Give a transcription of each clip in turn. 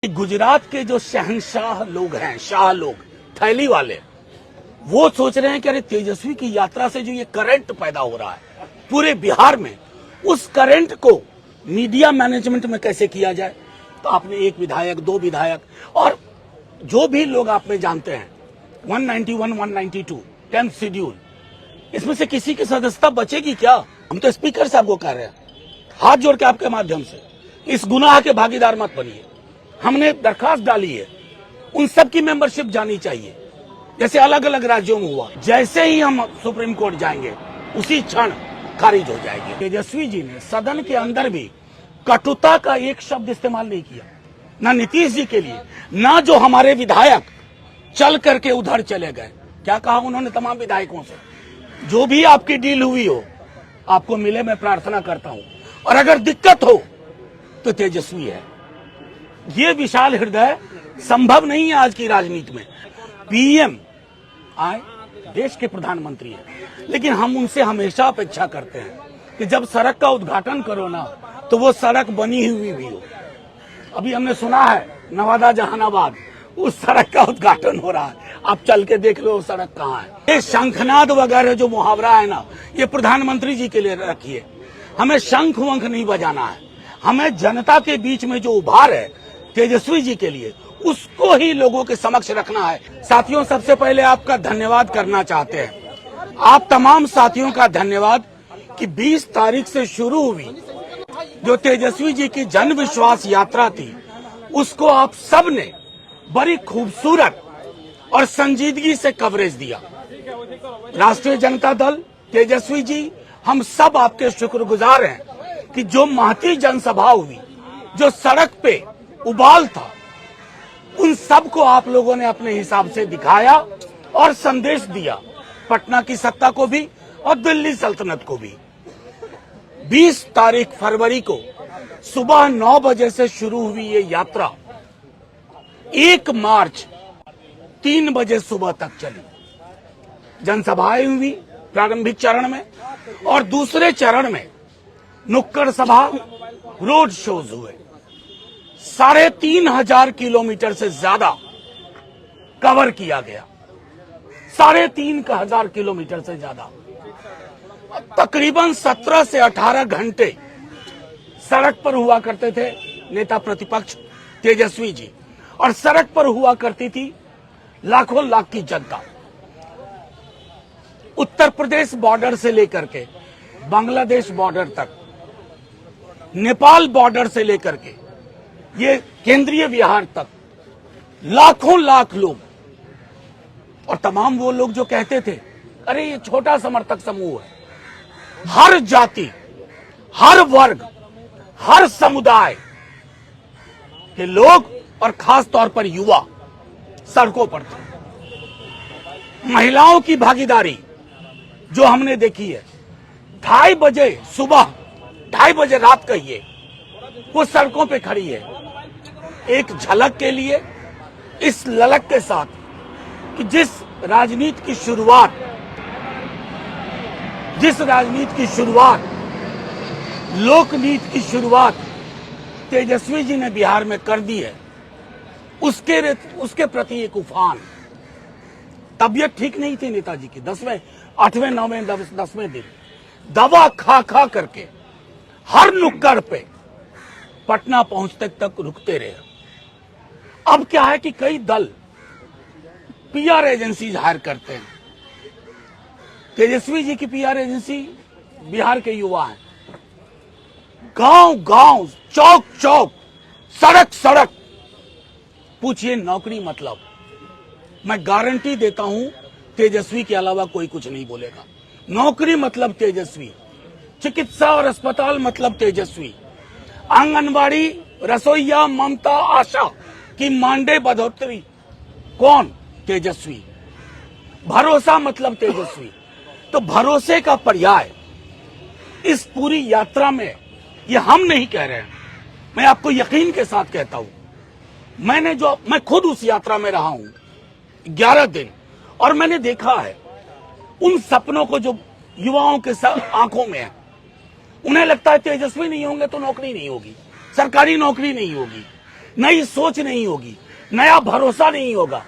गुजरात के जो शहंशाह लोग हैं, शाह लोग, थैली वाले, वो सोच रहे हैं कि अरे तेजस्वी की यात्रा से जो ये करंट पैदा हो रहा है पूरे बिहार में, उस करंट को मीडिया मैनेजमेंट में कैसे किया जाए। तो आपने एक विधायक, दो विधायक और जो भी लोग आप में जानते हैं 191, 192, 10th शेड्यूल, इसमें से किसी की सदस्यता बचेगी क्या? हम तो स्पीकर साहब को कह रहे हैं, हाथ जोड़ के आपके माध्यम से इस गुनाह के भागीदार मत बनिए। हमने दरखास्त डाली है, उन सब की मेंबरशिप जानी चाहिए, जैसे अलग अलग राज्यों में हुआ। जैसे ही हम सुप्रीम कोर्ट जाएंगे उसी क्षण खारिज हो जाएगी। तेजस्वी जी ने सदन के अंदर भी कटुता का एक शब्द इस्तेमाल नहीं किया, ना नीतीश जी के लिए, ना जो हमारे विधायक चल करके उधर चले गए। क्या कहा उन्होंने तमाम विधायकों से, जो भी आपकी डील हुई हो आपको मिले, मैं प्रार्थना करता हूं, और अगर दिक्कत हो तो तेजस्वी है। ये विशाल हृदय संभव नहीं है आज की राजनीति में। पीएम आए, देश के प्रधानमंत्री हैं, लेकिन हम उनसे हमेशा अपेक्षा करते हैं कि जब सड़क का उद्घाटन करो ना तो वो सड़क बनी हुई भी हो। अभी हमने सुना है नवादा जहानाबाद, उस सड़क का उद्घाटन हो रहा है, आप चल के देख लो सड़क कहाँ है। ये शंखनाद वगैरह जो मुहावरा है ना, ये प्रधानमंत्री जी के लिए रखिए। हमें शंख वंख नहीं बजाना है, हमें जनता के बीच में जो उभार है तेजस्वी जी के लिए, उसको ही लोगों के समक्ष रखना है। साथियों, सबसे पहले आपका धन्यवाद करना चाहते हैं, आप तमाम साथियों का धन्यवाद कि 20 तारीख से शुरू हुई जो तेजस्वी जी की जन विश्वास यात्रा थी, उसको आप सब ने बड़ी खूबसूरत और संजीदगी से कवरेज दिया। राष्ट्रीय जनता दल, तेजस्वी जी, हम सब आपके शुक्रगुजार हैं कि जो महती जनसभा हुई, जो सड़क पे उबाल था, उन सब को आप लोगों ने अपने हिसाब से दिखाया और संदेश दिया, पटना की सत्ता को भी और दिल्ली सल्तनत को भी। 20 तारीख फरवरी को सुबह 9 बजे से शुरू हुई ये यात्रा 1 मार्च 3 बजे सुबह तक चली। जनसभाएं हुई प्रारंभिक चरण में, और दूसरे चरण में नुक्कड़ सभा, रोड शोज हुए। 3,500 किलोमीटर से ज्यादा कवर किया गया, 3,500 किलोमीटर से ज्यादा। तकरीबन 17 से 18 घंटे सड़क पर हुआ करते थे नेता प्रतिपक्ष तेजस्वी जी, और सड़क पर हुआ करती थी लाखों लाख की जनता। उत्तर प्रदेश बॉर्डर से लेकर के बांग्लादेश बॉर्डर तक, नेपाल बॉर्डर से लेकर के ये केंद्रीय बिहार तक, लाखों लाख लोग। और तमाम वो लोग जो कहते थे अरे ये छोटा समर्थक समूह है, हर जाति, हर वर्ग, हर समुदाय के लोग और खास तौर पर युवा सड़कों पर थे। महिलाओं की भागीदारी जो हमने देखी है, 2:30 बजे सुबह, 2:30 बजे रात कहिए, वो सड़कों पे खड़ी है एक झलक के लिए, इस ललक के साथ कि जिस राजनीति की शुरुआत, लोकनीति की शुरुआत तेजस्वी जी ने बिहार में कर दी है, उसके प्रति एक उफान। तबीयत ठीक नहीं थी नेताजी की, 10वें, 8वें, 9वें, 10वें दिन दवा खा खा करके हर नुक्कड़ पे पटना पहुंचने तक रुकते रहे। अब क्या है कि कई दल पीआर एजेंसी हायर करते हैं। तेजस्वी जी की पीआर एजेंसी बिहार के युवा हैं। गांव गांव, चौक चौक, सड़क सड़क पूछिए नौकरी मतलब। मैं गारंटी देता हूं तेजस्वी के अलावा कोई कुछ नहीं बोलेगा। नौकरी मतलब तेजस्वी, चिकित्सा और अस्पताल मतलब तेजस्वी, आंगनबाड़ी, रसोईया, ममता, आशा की मानदेय बढ़ोतरी, कौन? तेजस्वी। भरोसा मतलब तेजस्वी। तो भरोसे का पर्याय इस पूरी यात्रा में, ये हम नहीं कह रहे हैं, मैं आपको यकीन के साथ कहता हूं, मैं खुद उस यात्रा में रहा हूं 11 दिन, और मैंने देखा है उन सपनों को जो युवाओं के आंखों में है। उन्हें लगता है तेजस्वी नहीं होंगे तो नौकरी नहीं होगी, सरकारी नौकरी नहीं होगी, नई सोच नहीं होगी, नया भरोसा नहीं होगा।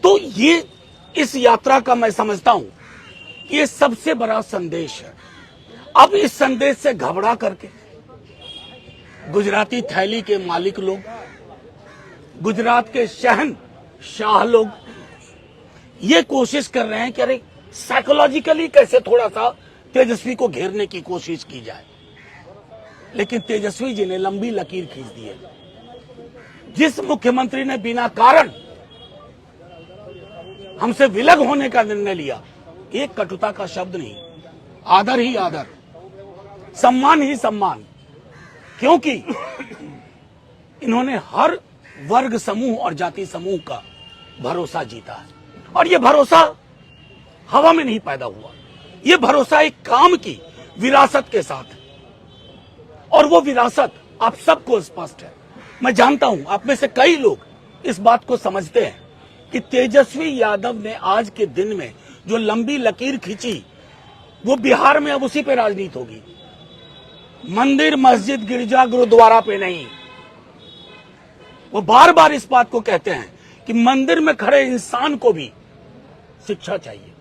तो ये इस यात्रा का मैं समझता हूं कि ये सबसे बड़ा संदेश है। अब इस संदेश से घबरा करके गुजराती थैली के मालिक लोग, गुजरात के शहंशाह लोग ये कोशिश कर रहे हैं कि अरे साइकोलॉजिकली कैसे थोड़ा सा तेजस्वी को घेरने की कोशिश की जाए, लेकिन तेजस्वी जी ने लंबी लकीर खींच दी है। जिस मुख्यमंत्री ने बिना कारण हमसे विलग होने का निर्णय लिया, एक कटुता का शब्द नहीं, आदर ही आदर, सम्मान ही सम्मान, क्योंकि इन्होंने हर वर्ग समूह और जाति समूह का भरोसा जीता है। और ये भरोसा हवा में नहीं पैदा हुआ, ये भरोसा एक काम की विरासत के साथ है, और वो विरासत आप सबको स्पष्ट है। मैं जानता हूं आप में से कई लोग इस बात को समझते हैं कि तेजस्वी यादव ने आज के दिन में जो लंबी लकीर खींची, वो बिहार में अब उसी पे राजनीति होगी, मंदिर मस्जिद गिरजा गुरुद्वारा पे नहीं। वो बार बार इस बात को कहते हैं कि मंदिर में खड़े इंसान को भी शिक्षा चाहिए,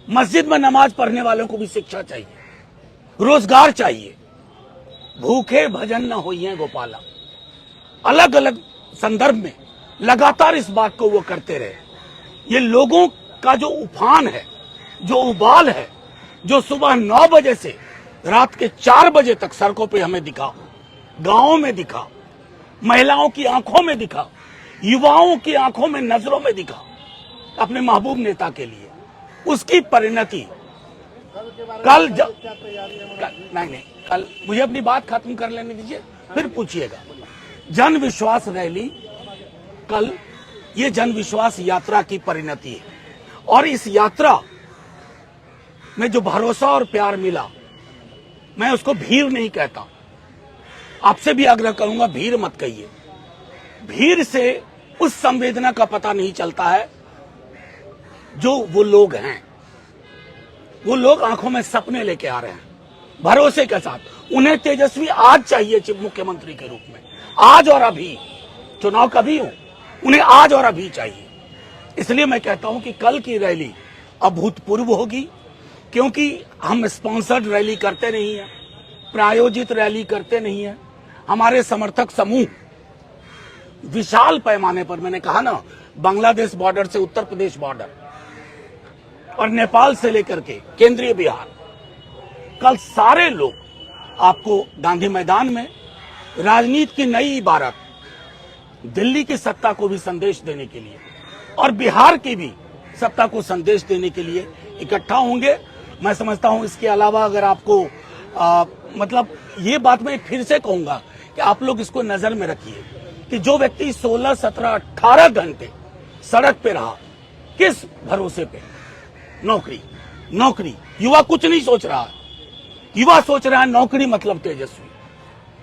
मस्जिद में नमाज पढ़ने वालों को भी शिक्षा चाहिए, रोजगार चाहिए, भूखे भजन न होइए गोपाला। अलग अलग संदर्भ में लगातार इस बात को वो करते रहे। ये लोगों का जो उफान है, जो उबाल है, जो सुबह 9 बजे से रात के 4 बजे तक सड़कों पे हमें दिखा, गांवों में दिखा, महिलाओं की आंखों में दिखा, युवाओं की आंखों में, नजरों में दिखा, अपने महबूब नेता के लिए, उसकी परिणति कल मुझे अपनी बात खत्म कर लेने दीजिए, फिर पूछिएगा। जन विश्वास रैली कल, ये जन विश्वास यात्रा की परिणति है, और इस यात्रा में जो भरोसा और प्यार मिला, मैं उसको भीड़ नहीं कहता। आपसे भी आग्रह करूंगा, भीड़ मत कहिए। भीड़ से उस संवेदना का पता नहीं चलता है जो वो लोग हैं। वो लोग आंखों में सपने लेके आ रहे हैं, भरोसे के साथ। उन्हें तेजस्वी आज चाहिए चीफ मुख्यमंत्री के रूप में, आज और अभी। चुनाव कभी हो, उन्हें आज और अभी चाहिए। इसलिए मैं कहता हूं कि कल की रैली अभूतपूर्व होगी, क्योंकि हम स्पॉन्सर्ड रैली करते नहीं है, प्रायोजित रैली करते नहीं है। हमारे समर्थक समूह विशाल पैमाने पर, मैंने कहा ना, बांग्लादेश बॉर्डर से उत्तर प्रदेश बॉर्डर और नेपाल से लेकर के केंद्रीय बिहार, कल सारे लोग आपको गांधी मैदान में राजनीति की नई इबारत, दिल्ली की सत्ता को भी संदेश देने के लिए और बिहार की भी सत्ता को संदेश देने के लिए इकट्ठा होंगे। मैं समझता हूं इसके अलावा अगर आपको मतलब ये बात मैं फिर से कहूंगा कि आप लोग इसको नजर में रखिए कि जो व्यक्ति 16, 17, 18 घंटे सड़क पे रहा, किस भरोसे पे? नौकरी, नौकरी। युवा कुछ नहीं सोच रहा है, युवा सोच रहा है नौकरी मतलब तेजस्वी,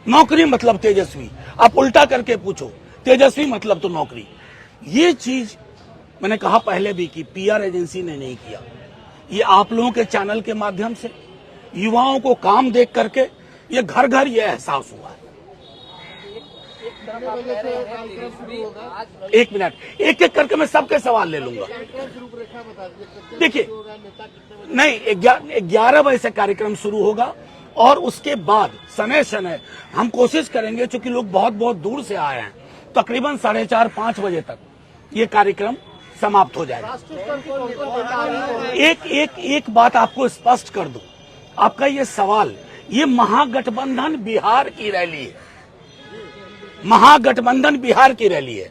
नौकरी मतलब तेजस्वी। आप उल्टा करके पूछो, तेजस्वी मतलब तो नौकरी। ये चीज मैंने कहा पहले भी कि पीआर एजेंसी ने नहीं किया, ये आप लोगों के चैनल के माध्यम से युवाओं को काम देख करके ये घर घर ये एहसास हुआ है। एक मिनट, एक एक करके मैं सबके सवाल ले लूंगा। देखिए, नहीं, 11 बजे से कार्यक्रम शुरू होगा और उसके बाद समय समय हम कोशिश करेंगे, चूंकि लोग बहुत बहुत दूर से आए हैं, तकरीबन 4:30-5 बजे तक ये कार्यक्रम समाप्त हो जाएगा। एक बात आपको स्पष्ट कर दूं, आपका ये सवाल, ये महागठबंधन बिहार की रैली है, महागठबंधन बिहार की रैली है।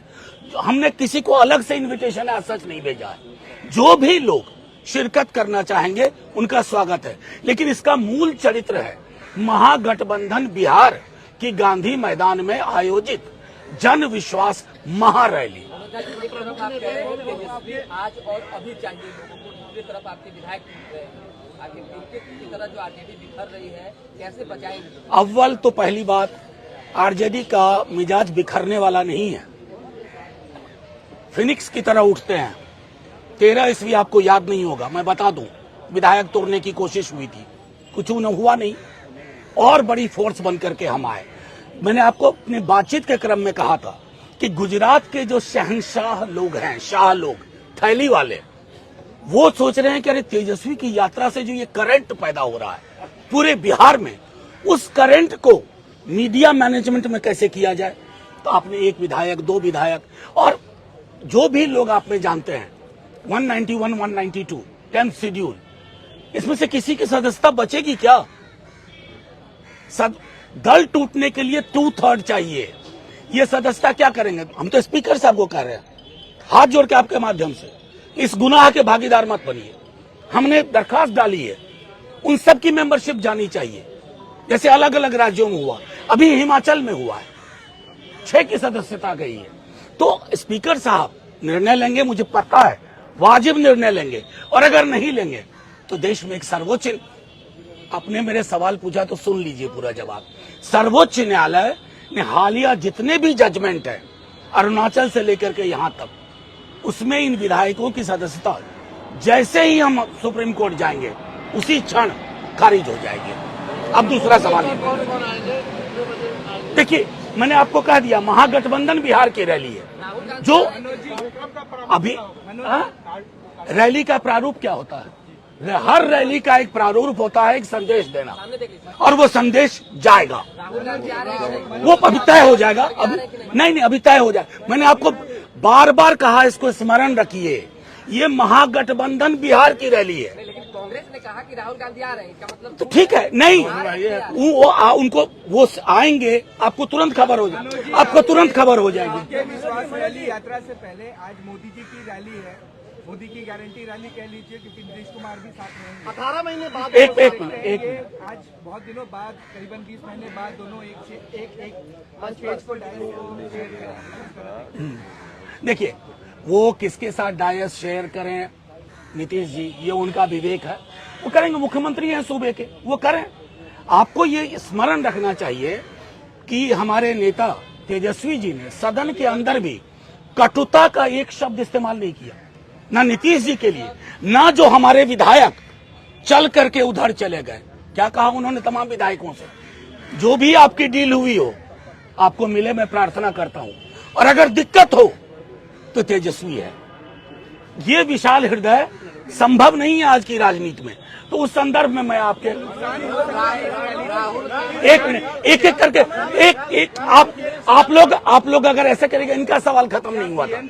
हमने किसी को अलग से इनविटेशन है सच नहीं भेजा है। जो भी लोग शिरकत करना चाहेंगे उनका स्वागत है, लेकिन इसका मूल चरित्र है महागठबंधन बिहार की गांधी मैदान में आयोजित जन विश्वास महारैली। आज और अभी चाहिए लोगों को, दूसरी तरफ आपके विधायक की तरह जो आरजेडी बिखर रही है, कैसे बचाएंगे? अव्वल तो पहली बात, आरजेडी का मिजाज बिखरने वाला नहीं है, फिनिक्स की तरह उठते हैं। 13 ईस्वी आपको याद नहीं होगा, मैं बता दूं, विधायक तोड़ने की कोशिश हुई थी, कुछ न हुआ नहीं, और बड़ी फोर्स बन करके हम आए। मैंने आपको अपनी बातचीत के क्रम में कहा था कि गुजरात के जो शहंशाह लोग हैं, शाह लोग, थैली वाले, वो सोच रहे हैं कि अरे तेजस्वी की यात्रा से जो ये करंट पैदा हो रहा है पूरे बिहार में, उस करंट को मीडिया मैनेजमेंट में कैसे किया जाए। तो आपने एक विधायक, दो विधायक और जो भी लोग आप में जानते हैं 191, 192, 10th शेड्यूल, इसमें से किसी की सदस्यता बचेगी क्या? दल टूटने के लिए 2/3 चाहिए। ये सदस्यता क्या करेंगे? हम तो स्पीकर साहब को कह रहे हैं, हाथ जोड़ के आपके माध्यम से इस गुनाह के भागीदार मत बनिए। हमने दरखास्त डाली है, उन सब की मेंबरशिप जानी चाहिए, जैसे अलग अलग राज्यों में हुआ, अभी हिमाचल में हुआ है, 6 की सदस्यता गई है। तो स्पीकर साहब निर्णय लेंगे, मुझे पता है वाजिब निर्णय लेंगे, और अगर नहीं लेंगे तो देश में एक सर्वोच्च, आपने मेरे सवाल पूछा तो सुन लीजिए पूरा जवाब। सर्वोच्च न्यायालय ने हालिया जितने भी जजमेंट है अरुणाचल से लेकर के यहां तक, उसमें इन विधायकों की सदस्यता जैसे ही हम सुप्रीम कोर्ट जाएंगे उसी क्षण खारिज हो जाएगी। अब दूसरा सवाल, देखिए मैंने आपको कह दिया महागठबंधन बिहार की रैली है, जो अभी रैली का प्रारूप क्या होता है? हर रैली का एक प्रारूप होता है, एक संदेश देना, और वो संदेश जाएगा, वो अभी तय हो जाएगा। अभी नहीं, अभी तय हो जाएगा। मैंने आपको बार बार कहा, इसको स्मरण रखिए, ये महागठबंधन बिहार की रैली है। लेकिन कांग्रेस ने कहा कि राहुल गांधी आ रहे हैं, इसका मतलब तो ठीक है, नहीं उनको वो आएंगे, आपको तुरंत खबर हो जाएगी, आपको तुरंत खबर हो जाएगी। विश्वास रैली यात्रा से पहले आज मोदी जी की रैली है, मोदी की गारंटी रैली कह लीजिए, क्योंकि नीतीश कुमार भी साथ में 18 महीने बाद एक आज बहुत दिनों बाद, करीबन 20 महीने बाद दोनों एक पेज को देखिए, वो किसके साथ डायस शेयर करें नीतीश जी, ये उनका विवेक है, वो करेंगे, मुख्यमंत्री हैं सूबे के, वो करें। आपको ये स्मरण रखना चाहिए कि हमारे नेता तेजस्वी जी ने सदन के अंदर भी कटुता का एक शब्द इस्तेमाल नहीं किया, ना नीतीश जी के लिए, ना जो हमारे विधायक चल करके उधर चले गए। क्या कहा उन्होंने तमाम विधायकों से? जो भी आपकी डील हुई हो आपको मिले, मैं प्रार्थना करता हूं, और अगर दिक्कत हो तो तेजस्वी है। ये विशाल हृदय संभव नहीं है आज की राजनीति में। तो उस संदर्भ में मैं आपके एक मिनट, एक एक करके एक आप लोग अगर ऐसा करेंगे, इनका सवाल खत्म नहीं हुआ था।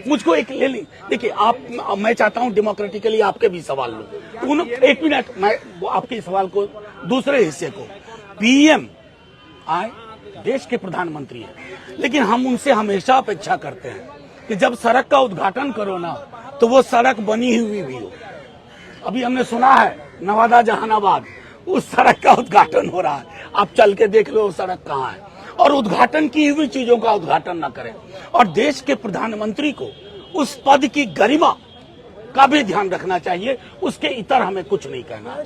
मुझको एक ले ली। देखिए, मैं चाहता हूं डेमोक्रेटिकली आपके भी सवाल लो। एक मिनट, मैं आपके सवाल को, दूसरे हिस्से को, पीएम आए, देश के प्रधानमंत्री हैं, लेकिन हम उनसे हमेशा अपेक्षा करते हैं कि जब सड़क का उद्घाटन करो ना, तो वो सड़क बनी हुई भी हो। अभी हमने सुना है नवादा जहानाबाद, उस सड़क का उद्घाटन हो रहा है, आप चल के देख लो सड़क कहाँ है। और उद्घाटन की हुई चीजों का उद्घाटन न करें, और देश के प्रधानमंत्री को उस पद की गरिमा का भी ध्यान रखना चाहिए, उसके इतर हमें कुछ नहीं कहना।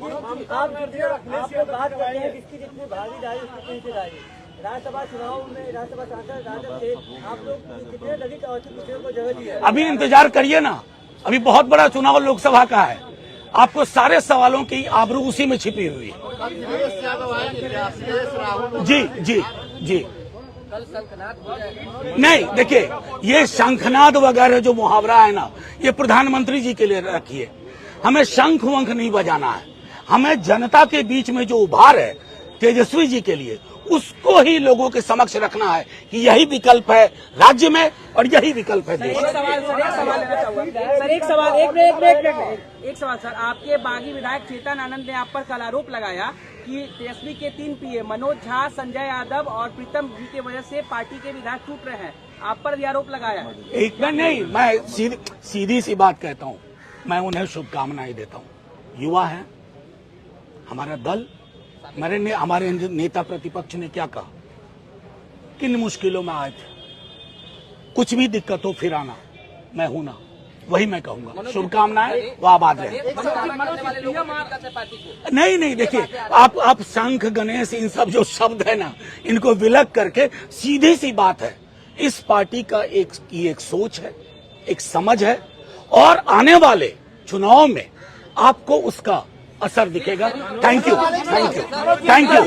राज्यसभा चुनाव में राज्यसभा सांसद राजद थे, आप लोग कितने अधिक को जगह दी है? अभी इंतजार करिए ना, अभी बहुत बड़ा चुनाव लोकसभा का है, आपको सारे सवालों की आबरू उसी में छिपी हुई है। जी कल शंखनाद हो जाएगा। नहीं, देखिए, ये शंखनाद वगैरह जो मुहावरा है ना, ये प्रधानमंत्री जी के लिए रखिए। हमें शंख वंख नहीं बजाना है, हमें जनता के बीच में जो उभार है तेजस्वी जी के लिए, उसको ही लोगों के समक्ष रखना है कि यही विकल्प है राज्य में और यही विकल्प है देश में। एक सवाल सर, आपके बागी विधायक चेतन आनंद ने आप पर कल आरोप लगाया कि तेजस्वी के 3 पीए मनोज झा, संजय यादव और प्रीतम जी की वजह से पार्टी के विधायक टूट रहे हैं, आप पर भी आरोप लगाया। एक में नहीं, मैं सीधी सी बात कहता हूँ, मैं उन्हें शुभकामनाएं देता हूँ। युवा है हमारा दल, हमारे नेता प्रतिपक्ष ने क्या कहा, किन मुश्किलों में आए थे, कुछ भी दिक्कत हो फिर आना, मैं हूं ना, वही मैं कहूंगा। शुभकामनाएं, वो आबाद रहे। नहीं, देखिए, आप शंख गणेश इन सब जो शब्द है ना, इनको विलग करके, सीधी सी बात है, इस पार्टी का एक सोच है, एक समझ है, और आने वाले चुनाव में आपको उसका असर दिखेगा। Thank you, thank you, thank you.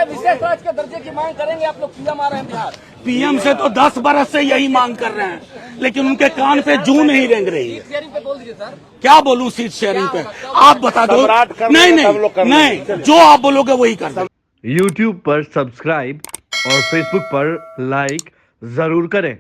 विशेष राज के दर्जे की मांग करेंगे आप लोग, पीएम आ रहे हैं बिहार। पीएम से तो 10 बरस से यही मांग कर रहे हैं, लेकिन उनके कान पे जू नहीं रेंग रही है। शेयरिंग पे बोल दीजिए सर। क्या बोलूं सीट शेयरिंग पे, आप बता दो। नहीं नहीं नहीं, जो आप बोलोगे वही कर दो। YouTube पर सब्सक्राइब और Facebook पर लाइक जरूर करें।